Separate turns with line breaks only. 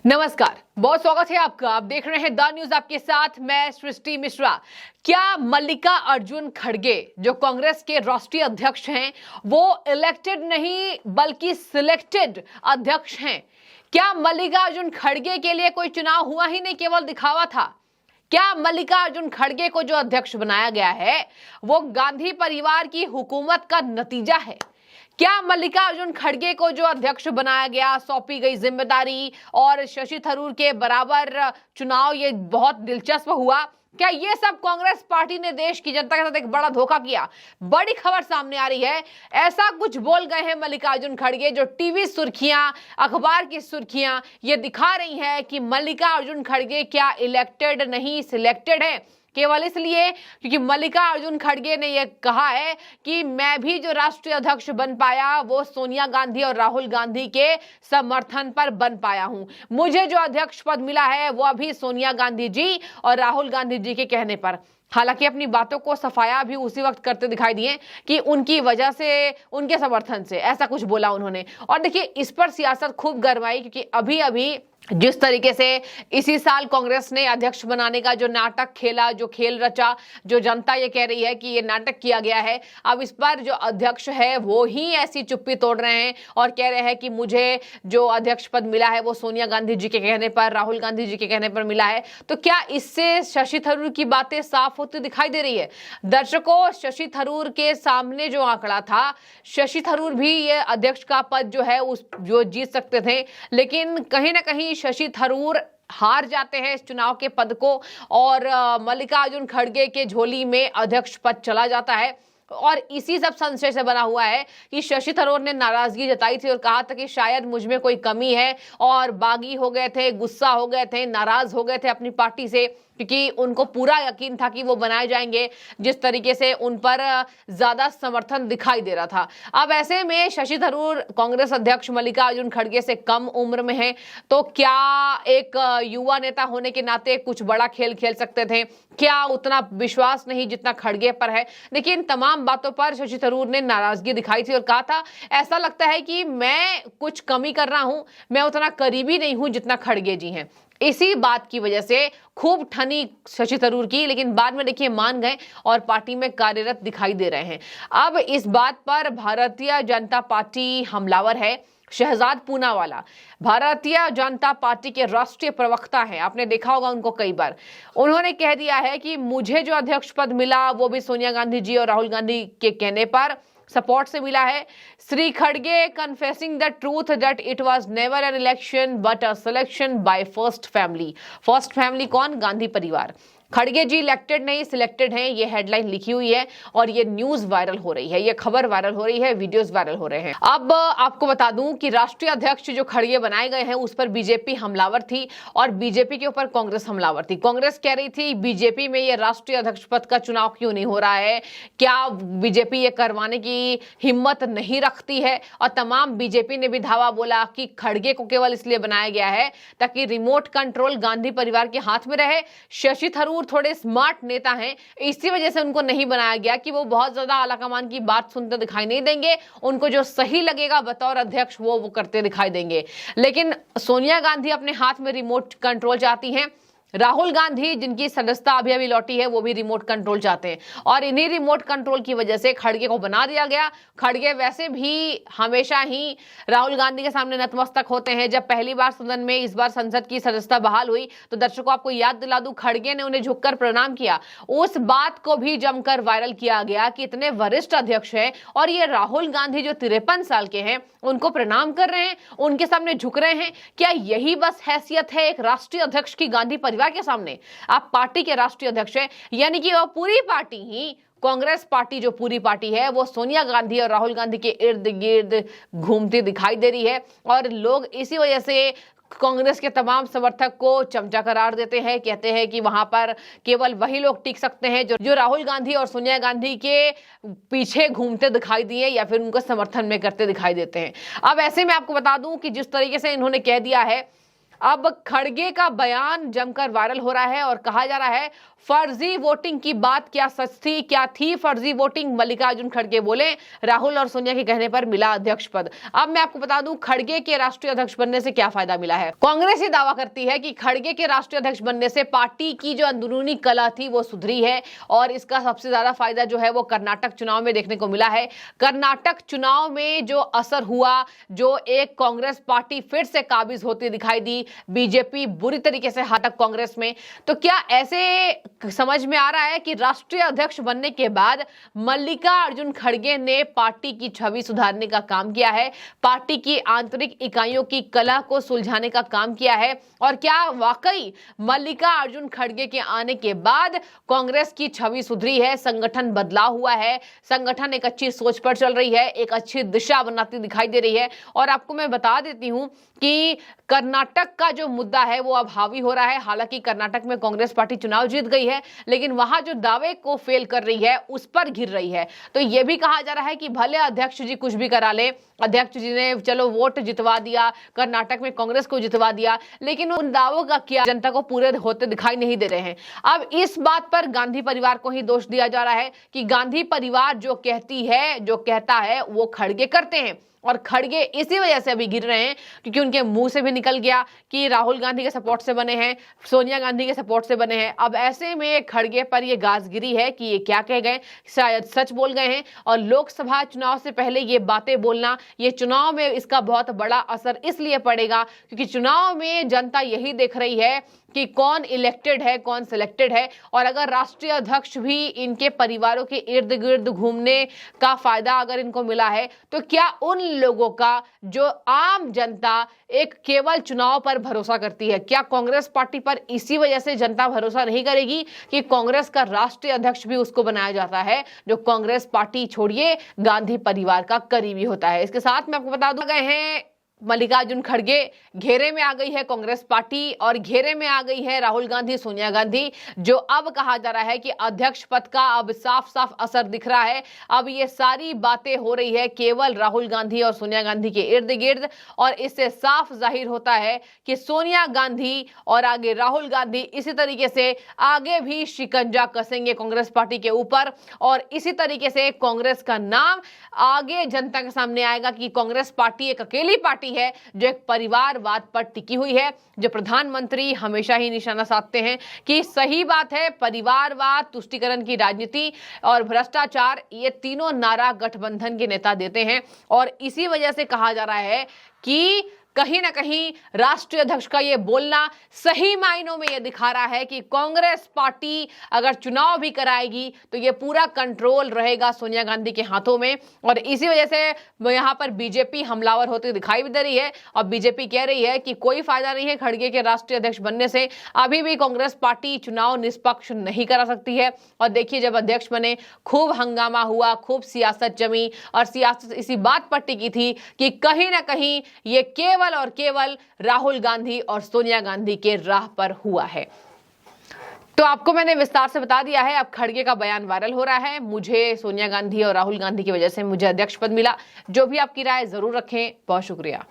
नमस्कार, बहुत स्वागत है आपका। आप देख रहे हैं द न्यूज, आपके साथ मैं सृष्टि मिश्रा। क्या मल्लिका अर्जुन खड़गे जो कांग्रेस के राष्ट्रीय अध्यक्ष हैं वो इलेक्टेड नहीं बल्कि सिलेक्टेड अध्यक्ष हैं? क्या मल्लिका अर्जुन खड़गे के लिए कोई चुनाव हुआ ही नहीं, केवल दिखावा था? क्या मल्लिका अर्जुन खड़गे को जो अध्यक्ष बनाया गया है वो गांधी परिवार की हुकूमत का नतीजा है? क्या मल्लिका अर्जुन खड़गे को जो अध्यक्ष बनाया गया, सौंपी गई जिम्मेदारी और शशि थरूर के बराबर चुनाव, ये बहुत दिलचस्प हुआ? क्या ये सब कांग्रेस पार्टी ने देश की जनता के साथ एक बड़ा धोखा किया? बड़ी खबर सामने आ रही है। ऐसा कुछ बोल गए हैं मल्लिका अर्जुन खड़गे जो टीवी सुर्खियां, अखबार की सुर्खियां ये दिखा रही है कि मल्लिका अर्जुन खड़गे क्या इलेक्टेड नहीं सिलेक्टेड है, केवल इसलिए क्योंकि मल्लिका अर्जुन खड़गे ने यह कहा है कि मैं भी जो राष्ट्रीय अध्यक्ष बन पाया वो सोनिया गांधी और राहुल गांधी के समर्थन पर बन पाया हूं। मुझे जो अध्यक्ष पद मिला है वो अभी सोनिया गांधी जी और राहुल गांधी जी के कहने पर। हालांकि अपनी बातों को सफाया भी उसी वक्त करते दिखाई दिए कि उनकी वजह से, उनके समर्थन से ऐसा कुछ बोला उन्होंने। और देखिए, इस पर सियासत खूब गरमाई क्योंकि अभी अभी जिस तरीके से इसी साल कांग्रेस ने अध्यक्ष बनाने का जो नाटक खेला, जो खेल रचा, जो जनता ये कह रही है कि ये नाटक किया गया है, अब इस पर जो अध्यक्ष है वो ही ऐसी चुप्पी तोड़ रहे हैं और कह रहे हैं कि मुझे जो अध्यक्ष पद मिला है वो सोनिया गांधी जी के कहने पर, राहुल गांधी जी के कहने पर मिला है। तो क्या इससे शशि थरूर की बातें साफ होती दिखाई दे रही है? दर्शकों, शशि थरूर के सामने जो आंकड़ा था, शशि थरूर भी ये अध्यक्ष का पद जो है उस जो जीत सकते थे, लेकिन कहीं ना कहीं शशि थरूर हार जाते हैं इस चुनाव के पद को और मल्लिका अर्जुन खड़गे के झोली में अध्यक्ष पद चला जाता है। और इसी सब संशय से बना हुआ है कि शशि थरूर ने नाराजगी जताई थी और कहा था कि शायद मुझ में कोई कमी है और बागी हो गए थे, गुस्सा हो गए थे, नाराज हो गए थे अपनी पार्टी से, क्योंकि उनको पूरा यकीन था कि वो बनाए जाएंगे जिस तरीके से उन पर ज्यादा समर्थन दिखाई दे रहा था। अब ऐसे में शशि थरूर कांग्रेस अध्यक्ष मल्लिका अर्जुन खड़गे से कम उम्र में है, तो क्या एक युवा नेता होने के नाते कुछ बड़ा खेल खेल सकते थे? क्या उतना विश्वास नहीं जितना खड़गे पर है? देखिए, इन तमाम बातों पर शशि थरूर ने नाराजगी दिखाई थी और कहा था ऐसा लगता है कि मैं कुछ कमी कर रहा हूं, मैं उतना करीबी नहीं हूं जितना खड़गे जी हैं। इसी बात की वजह से खूब ठनी शशि थरूर की, लेकिन बाद में देखिए मान गए और पार्टी में कार्यरत दिखाई दे रहे हैं। अब इस बात पर भारतीय जनता पार्टी हमलावर है। शहजाद पूनावाला भारतीय जनता पार्टी के राष्ट्रीय प्रवक्ता हैं, आपने देखा होगा उनको कई बार। उन्होंने कह दिया है कि मुझे जो अध्यक्ष पद मिला वो भी सोनिया गांधी जी और राहुल गांधी के कहने पर, सपोर्ट से मिला है। श्री खड़गे confessing the truth that it was never an election but a selection by first family. First family कौन? गांधी परिवार। खड़गे जी इलेक्टेड नहीं सिलेक्टेड हैं, ये हेडलाइन लिखी हुई है और ये न्यूज वायरल हो रही है, ये खबर वायरल हो रही है, वीडियोस वायरल हो रहे हैं। अब आपको बता दूं कि राष्ट्रीय अध्यक्ष जो खड़गे बनाए गए हैं उस पर बीजेपी हमलावर थी और बीजेपी के ऊपर कांग्रेस हमलावर थी। कांग्रेस कह रही थी बीजेपी में ये राष्ट्रीय अध्यक्ष पद का चुनाव क्यों नहीं हो रहा है, क्या बीजेपी ये करवाने की हिम्मत नहीं रखती है? और तमाम बीजेपी ने भी धावा बोला कि खड़गे को केवल इसलिए बनाया गया है ताकि रिमोट कंट्रोल गांधी परिवार के हाथ में रहे। शशि थरूर थोड़े स्मार्ट नेता हैं, इसी वजह से उनको नहीं बनाया गया कि वो बहुत ज्यादा आलाकमान की बात सुनते दिखाई नहीं देंगे, उनको जो सही लगेगा बतौर अध्यक्ष वो करते दिखाई देंगे। लेकिन सोनिया गांधी अपने हाथ में रिमोट कंट्रोल चाहती हैं, राहुल गांधी जिनकी सदस्यता अभी अभी लौटी है वो भी रिमोट कंट्रोल चाहते हैं और इन्हीं रिमोट कंट्रोल की वजह से खड़गे को बना दिया गया। खड़गे वैसे भी हमेशा ही राहुल गांधी के सामने नतमस्तक होते हैं। जब पहली बार सदन में इस बार संसद की सदस्यता बहाल हुई तो दर्शकों आपको याद दिला दूं, खड़गे ने उन्हें झुककर प्रणाम किया। उस बात को भी जमकर वायरल किया गया कि इतने वरिष्ठ अध्यक्ष हैं और ये राहुल गांधी जो 53 साल के हैं उनको प्रणाम कर रहे हैं, उनके सामने झुक रहे हैं। क्या यही बस हैसियत है एक राष्ट्रीय अध्यक्ष की गांधी परिवार के सामने? आप पार्टी के राष्ट्रीय अध्यक्ष हैं, यानी कि वो पूरी पार्टी ही, कांग्रेस पार्टी जो पूरी पार्टी है वो सोनिया गांधी और राहुल गांधी के इर्द गिर्द घूमती दिखाई दे रही है और लोग इसी वजह से कांग्रेस के तमाम समर्थक को चमचा करार देते हैं, कहते हैं कि वहां पर केवल वही लोग टिक सकते हैं जो राहुल गांधी और सोनिया गांधी के पीछे घूमते दिखाई दिए या फिर उनको समर्थन में करते दिखाई देते हैं। अब ऐसे में आपको बता दूं कि जिस तरीके से इन्होंने कह दिया है, अब खड़गे का बयान जमकर वायरल हो रहा है और कहा जा रहा है फर्जी वोटिंग की बात क्या सच थी, क्या थी फर्जी वोटिंग? मल्लिकार्जुन खड़गे बोले, राहुल और सोनिया के कहने पर मिला अध्यक्ष पद। अब मैं आपको बता दूं, खड़गे के राष्ट्रीय अध्यक्ष बनने से क्या फायदा मिला है। कांग्रेस ये दावा करती है कि खड़गे के राष्ट्रीय अध्यक्ष बनने से पार्टी की जो अंदरूनी कला थी वो सुधरी है, और इसका सबसे ज्यादा फायदा जो है वो कर्नाटक चुनाव में देखने को मिला है। कर्नाटक चुनाव में जो असर हुआ, जो एक कांग्रेस पार्टी फिर से काबिज होती दिखाई दी, बीजेपी बुरी तरीके से हारा कांग्रेस में। तो क्या ऐसे समझ में आ रहा है कि राष्ट्रीय अध्यक्ष बनने के बाद मल्लिकार्जुन खड़गे ने पार्टी की छवि सुधारने का काम किया है, पार्टी की आंतरिक इकाइयों की कला को सुलझाने का काम किया है? और क्या वाकई मल्लिकार्जुन खड़गे के आने के बाद कांग्रेस की छवि सुधरी है, संगठन बदला हुआ है, संगठन एक अच्छी सोच पर चल रही है, एक अच्छी दिशा बनाती दिखाई दे रही है? और आपको मैं बता देती हूं कि कर्नाटक का जो मुद्दा है वो अब हावी हो रहा है। हालांकि कर्नाटक में कांग्रेस पार्टी चुनाव जीत गई है, लेकिन वहां जो दावे को फेल कर रही है उस पर घिर रही है। तो यह भी कहा जा रहा है कि भले अध्यक्ष जी कुछ भी करा ले, अध्यक्ष जी ने चलो वोट जितवा दिया, कर्नाटक में कांग्रेस को जितवा दिया, लेकिन उन दावों का क्या जनता को पूरे होते दिखाई नहीं दे रहे हैं। अब इस बात पर गांधी परिवार को ही दोष दिया जा रहा है कि गांधी परिवार जो कहती है, जो कहता है वो खड़गे करते हैं, और खड़गे इसी वजह से अभी गिर रहे हैं क्योंकि उनके मुंह से भी निकल गया कि राहुल गांधी के सपोर्ट से बने हैं, सोनिया गांधी के सपोर्ट से बने हैं। अब ऐसे में खड़गे पर ये गाजगिरी है कि ये क्या कह गए, शायद सच बोल गए हैं। और लोकसभा चुनाव से पहले ये बातें बोलना, ये चुनाव में इसका बहुत बड़ा असर इसलिए पड़ेगा क्योंकि चुनाव में जनता यही देख रही है कि कौन इलेक्टेड है, कौन सिलेक्टेड है। और अगर राष्ट्रीय अध्यक्ष भी इनके परिवारों के इर्द गिर्द घूमने का फायदा अगर इनको मिला है, तो क्या उन लोगों का, जो आम जनता एक केवल चुनाव पर भरोसा करती है, क्या कांग्रेस पार्टी पर इसी वजह से जनता भरोसा नहीं करेगी कि कांग्रेस का राष्ट्रीय अध्यक्ष भी उसको बनाया जाता है जो कांग्रेस पार्टी छोड़िए गांधी परिवार का करीबी होता है? इसके साथ मैं आपको बता दूं, गए हैं मल्लिकार्जुन खड़गे, घेरे में आ गई है कांग्रेस पार्टी और घेरे में आ गई है राहुल गांधी, सोनिया गांधी, जो अब कहा जा रहा है कि अध्यक्ष पद का अब साफ साफ असर दिख रहा है। अब ये सारी बातें हो रही है केवल राहुल गांधी और सोनिया गांधी के इर्द गिर्द, और इससे साफ जाहिर होता है कि सोनिया गांधी और आगे राहुल गांधी इसी तरीके से आगे भी शिकंजा कसेंगे कांग्रेस पार्टी के ऊपर, और इसी तरीके से कांग्रेस का नाम आगे जनता के सामने आएगा कि कांग्रेस पार्टी एक अकेली पार्टी है जो एक परिवारवाद पर टिकी हुई है, जो प्रधानमंत्री हमेशा ही निशाना साधते हैं कि सही बात है, परिवारवाद, तुष्टीकरण की राजनीति और भ्रष्टाचार, ये तीनों नारा गठबंधन के नेता देते हैं। और इसी वजह से कहा जा रहा है कि कहीं ना कहीं राष्ट्रीय अध्यक्ष का ये बोलना सही मायनों में ये दिखा रहा है कि कांग्रेस पार्टी अगर चुनाव भी कराएगी तो ये पूरा कंट्रोल रहेगा सोनिया गांधी के हाथों में। और इसी वजह से यहाँ पर बीजेपी हमलावर होती दिखाई भी दे रही है, और बीजेपी कह रही है कि कोई फायदा नहीं है खड़गे के राष्ट्रीय अध्यक्ष बनने से, अभी भी कांग्रेस पार्टी चुनाव निष्पक्ष नहीं करा सकती है। और देखिए, जब अध्यक्ष बने खूब हंगामा हुआ, खूब सियासत जमी, और सियासत इसी बात पर टिकी थी कि कहीं ना कहीं ये केवल और केवल राहुल गांधी और सोनिया गांधी के राह पर हुआ है। तो आपको मैंने विस्तार से बता दिया है। अब खड़गे का बयान वायरल हो रहा है, मुझे सोनिया गांधी और राहुल गांधी की वजह से मुझे अध्यक्ष पद मिला। जो भी आपकी राय जरूर रखें। बहुत शुक्रिया।